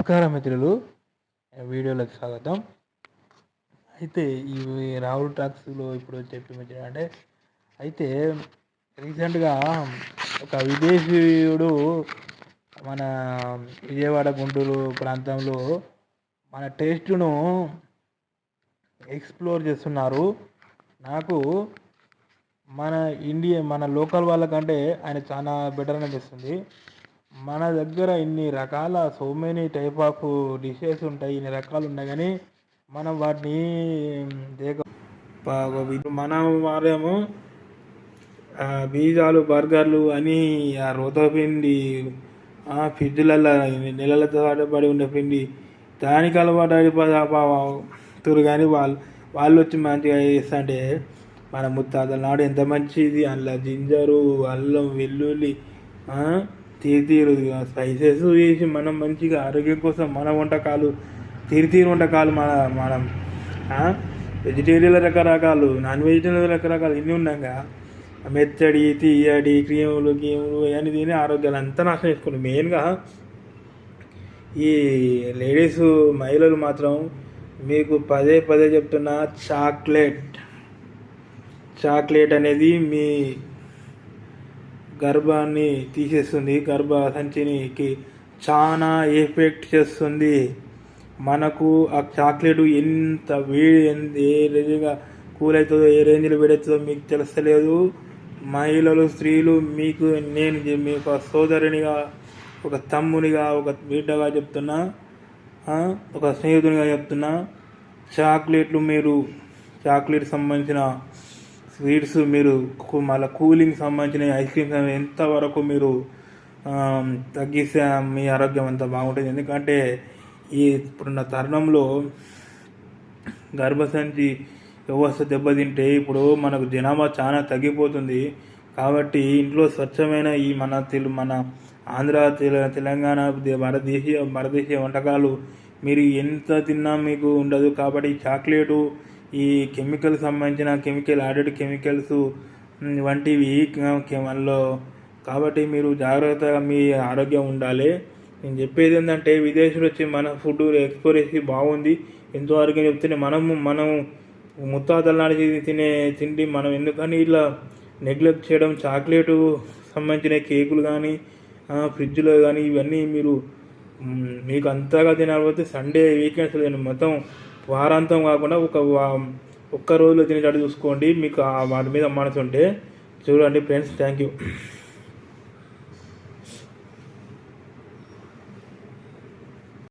నమస్కారం మిత్రులు, వీడియోలోకి స్వాగతం. అయితే ఈ రాహుల్ టాక్స్లో ఇప్పుడు చెప్పి మిత్రులు అంటే అయితే రీసెంట్గా ఒక విదేశీయుడు మన విజయవాడ గుంటూరు ప్రాంతంలో మన టేస్ట్ను ఎక్స్ప్లోర్ చేస్తున్నారు. నాకు మన లోకల్ వాళ్ళకంటే ఆయన చాలా బెటర్ అనిపిస్తుంది. మన దగ్గర ఇన్ని రకాల so many type of dishes ఉంటాయి, ఇన్ని రకాలు ఉన్నాయి, కానీ మనం వాటిని మన వారేమో పిజ్జాలు బర్గర్లు అని ఆ రోతపిండి ఫ్రిడ్జ్లలో నెలలతో పడి ఉండే పిండి దానికి అలవాటు అయిపోతారు. కానీ వాళ్ళు వచ్చి మంచిగా చేస్తుంటే మన ముత్తాతల నాడు ఎంత మంచిది, అందులో జింజరు అల్లం వెల్లుల్లి తీరు స్పైసెస్ వేసి మనం మంచిగా ఆరోగ్యం కోసం మన వంటకాలు తీరు వంటకాలు మనం వెజిటేరియన్ల రకరకాలు, నాన్ వెజిటేరియన్ల రకరకాలు ఇన్ని ఉన్నాగా మెత్తడి తీయడి క్రీములు ఇవన్నీ తిని ఆరోగ్యాలు అంతా నాశనం చేసుకున్నాం. మెయిన్గా ఈ లేడీస్ మహిళలు మాత్రం మీకు పదే చెప్తున్నా, చాక్లెట్ అనేది మీ గర్భాన్ని తీసేస్తుంది, గర్భ సంచికి చాలా ఎఫెక్ట్ చేస్తుంది. మనకు ఆ చాక్లెట్ ఎంత వేడి ఏ రేంజ్గా కూల్ అవుతుందో, ఏ రేంజ్లో వేడవుతుందో మీకు తెలుస్తలేదు. మహిళలు స్త్రీలు నేను మీ ఒక సోదరునిగా, ఒక తమ్మునిగా, ఒక బిడ్డగా చెప్తున్నా, ఒక స్నేహితునిగా చెప్తున్నా, చాక్లెట్ సంబంధించిన స్వీట్స్ మీరు మళ్ళీ కూలింగ్ సంబంధించిన ఐస్ క్రీమ్స్ ఎంతవరకు మీరు తగ్గిస్తే మీ ఆరోగ్యం అంతా బాగుంటుంది. ఎందుకంటే ఇప్పుడున్న తరుణంలో గర్భసంచి వ్యవస్థ దెబ్బతింటే ఇప్పుడు మనకు జనాభా చాలా తగ్గిపోతుంది. కాబట్టి ఇంట్లో స్వచ్ఛమైన మన ఆంధ్ర తెలంగాణ భారతదేశీయ వంటకాలు మీరు ఎంత తిన్నా మీకు ఉండదు. కాబట్టి చాక్లెటు ఈ కెమికల్ సంబంధించిన యాడెడ్ కెమికల్స్ వంటివి మనలో, కాబట్టి మీరు జాగ్రత్తగా మీ ఆరోగ్యం ఉండాలి. నేను చెప్పేది ఏంటంటే విదేశీయులు వచ్చి మన ఫుడ్ ఎక్స్ప్లోర్ చేసి బాగుంది, ఎంతో ఆరోగ్యం చెప్తే మనం ముత్తాతల నాటి తినే తిండి మనం ఎందుకని ఇలా నెగ్లెక్ట్ చేయడం. చాక్లెట్ సంబంధించిన కేకులు కానీ ఫ్రిడ్జ్లో కానీ ఇవన్నీ మీకు అంతగా తినకపోతే సండే వీకెండ్స్ మొత్తం వారాంతం కాకుండా ఒక్క రోజులో తినేటట్టు చూసుకోండి. మీకు వాటి మీద మనసు ఉంటే చూడండి ఫ్రెండ్స్. Thank you.